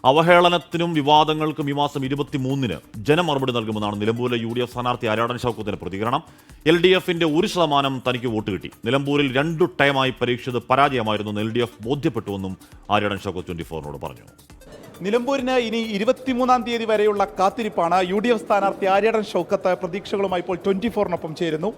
അവഹേളനത്തിനും വിവാദങ്ങൾക്കും ഈ മാസം 23-ന് ജനമറുപടി നൽകുമെന്നാണ് നിലമ്പൂരിലെ UDF സ്ഥാനാർത്ഥി ആര്യാടൻ ഷൗക്കത്തിന്റെ പ്രതികരണം. LDFന്റെ 1% തനിക്ക് വോട്ട് കിട്ടി. നിലമ്പൂരിൽ 2 ടൈമായി പരീക്ഷിച്ചത് പരാജയമായിരുന്നു LDF ബോധ്യപ്പെട്ടുവെന്നും ആര്യാടൻ ഷൗക്കത്ത് 24-നോട് പറഞ്ഞു. നിലമ്പൂരിന് ഇനി 23-ാം തീയതി വരെയുള്ള കാത്തിരിപ്പാണ്. UDF സ്ഥാനാർത്ഥി ആര്യാടൻ ഷൗക്കത്ത് പ്രതീക്ഷകളുമായി ഇപ്പോൾ 24-നൊപ്പം ചേരുന്നു.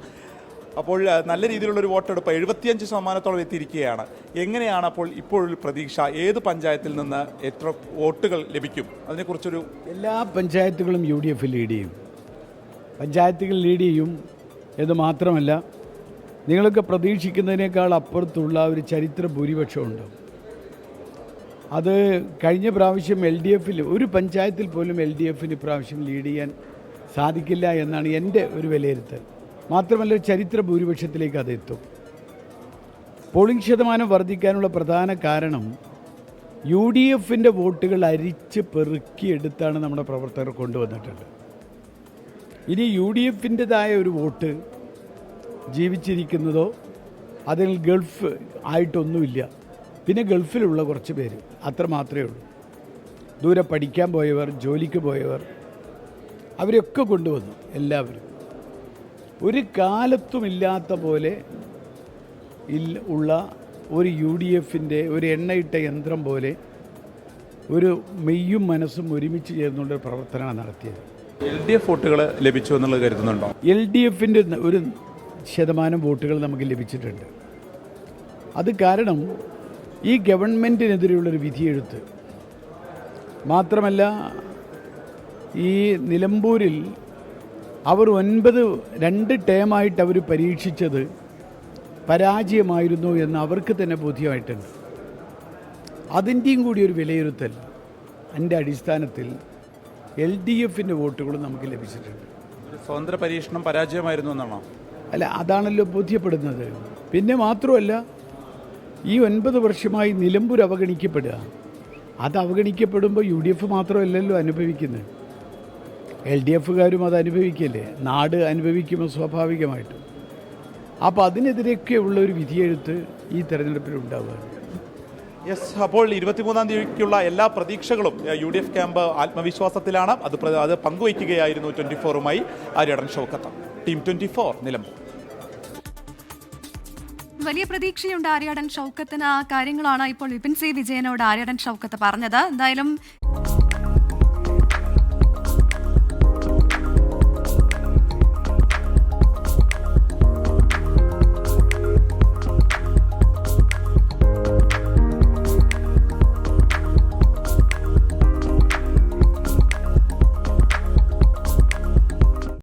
അപ്പോൾ നല്ല രീതിയിലുള്ളൊരു വോട്ടെടുപ്പ് 75% എത്തിയിരിക്കുകയാണ്. എങ്ങനെയാണ് ഇപ്പോൾ പ്രതീക്ഷ? ഏത് പഞ്ചായത്തിൽ നിന്ന് എത്ര വോട്ടുകൾ ലഭിക്കും? അതിനെക്കുറിച്ചൊരു എല്ലാ പഞ്ചായത്തുകളും UDF ലീഡ് ചെയ്യും. പഞ്ചായത്തുകൾ ലീഡ് ചെയ്യും എന്ന് മാത്രമല്ല, നിങ്ങളൊക്കെ പ്രതീക്ഷിക്കുന്നതിനേക്കാൾ അപ്പുറത്തുള്ള ഒരു ചരിത്ര ഭൂരിപക്ഷമുണ്ട്. അത് കഴിഞ്ഞ പ്രാവശ്യം LDFൽ ഒരു പഞ്ചായത്തിൽ പോലും LDFന് ഇപ്രാവശ്യം ലീഡ് ചെയ്യാൻ സാധിക്കില്ല എന്നാണ് എൻ്റെ ഒരു വിലയിരുത്തൽ. മാത്രമല്ല, ചരിത്ര ഭൂരിപക്ഷത്തിലേക്ക് അതെത്തും. പോളിംഗ് ശതമാനം വർദ്ധിക്കാനുള്ള പ്രധാന കാരണം UDFൻ്റെ വോട്ടുകൾ അരിച്ച് പെറുക്കിയെടുത്താണ് നമ്മുടെ പ്രവർത്തകർ കൊണ്ടുവന്നിട്ടുണ്ട്. ഇനി UDFൻ്റെതായ ഒരു വോട്ട് ജീവിച്ചിരിക്കുന്നതോ അതിൽ ഗൾഫ് ആയിട്ടൊന്നുമില്ല. പിന്നെ ഗൾഫിലുള്ള കുറച്ച് പേര്, അത്ര മാത്രമേ ഉള്ളൂ. ദൂരെ പഠിക്കാൻ പോയവർ, ജോലിക്ക് പോയവർ, അവരൊക്കെ കൊണ്ടുവന്നു. എല്ലാവരും ഒരു കാലത്തുമില്ലാത്ത പോലെ ഉള്ള ഒരു UDFൻ്റെ ഒരു എണ്ണയിട്ട യന്ത്രം പോലെ ഒരു മെയ്യും മനസ്സും ഒരുമിച്ച് ചേർന്നുകൊണ്ട് പ്രവർത്തനമാണ് നടത്തിയത്. LDF വോട്ടുകൾ ലഭിച്ചു എന്നുള്ളത് കരുതുന്നുണ്ടോ? LDFൻ്റെ 1% വോട്ടുകൾ നമുക്ക് ലഭിച്ചിട്ടുണ്ട്. അത് കാരണം ഈ ഗവൺമെൻറ്റിനെതിരെയുള്ളൊരു വിധിയെഴുത്ത് മാത്രമല്ല, ഈ നിലമ്പൂരിൽ അവർ 2 ടേമായിട്ട് അവർ പരീക്ഷിച്ചത് പരാജയമായിരുന്നു എന്ന് അവർക്ക് തന്നെ ബോധ്യമായിട്ടുണ്ട്. അതിൻ്റെയും കൂടി ഒരു വിലയിരുത്തൽ അതിൻ്റെ അടിസ്ഥാനത്തിൽ LDFൻ്റെ വോട്ടുകളും നമുക്ക് ലഭിച്ചിട്ടുണ്ട്. സ്വതന്ത്ര പരീക്ഷണം പരാജയമായിരുന്നു എന്നാണോ? അല്ല, അതാണല്ലോ ബോധ്യപ്പെടുന്നത്. പിന്നെ മാത്രമല്ല, ഈ 9 വർഷമായി നിലമ്പൂർ അവഗണിക്കപ്പെടുക. അത് അവഗണിക്കപ്പെടുമ്പോൾ UDF മാത്രമല്ലല്ലോ അനുഭവിക്കുന്നത്, LDFകാരും അത് അനുഭവിക്കല്ലേ, നാട് അനുഭവിക്കുമ്പോൾ സ്വാഭാവികമായിട്ടും. അപ്പോൾ അതിനെതിരെയൊക്കെ ഉള്ള ഒരു വിധിയെഴുത്ത് ഈ തെരഞ്ഞെടുപ്പിൽ ഉണ്ടാവുകയാണ്. യെസ്, അപ്പോൾ 23-ാം തീയതിക്കുള്ള എല്ലാ പ്രതീക്ഷകളും UDF ക്യാമ്പ് ആത്മവിശ്വാസത്തിലാണ്. അത് പങ്കുവയ്ക്കുകയായിരുന്നു 24-മായി ആര്യാടൻ ഷൗക്കത്ത്. ടീം 24 നിലമ്പൂർ. വലിയ പ്രതീക്ഷയുണ്ട് ആര്യാടൻ ഷൗക്കത്തിന്. ആ കാര്യങ്ങളാണ് ഇപ്പോൾ വിപിൻ സി വിജയനോട് ആര്യാടൻ ഷൗക്കത്ത് പറഞ്ഞത്. എന്തായാലും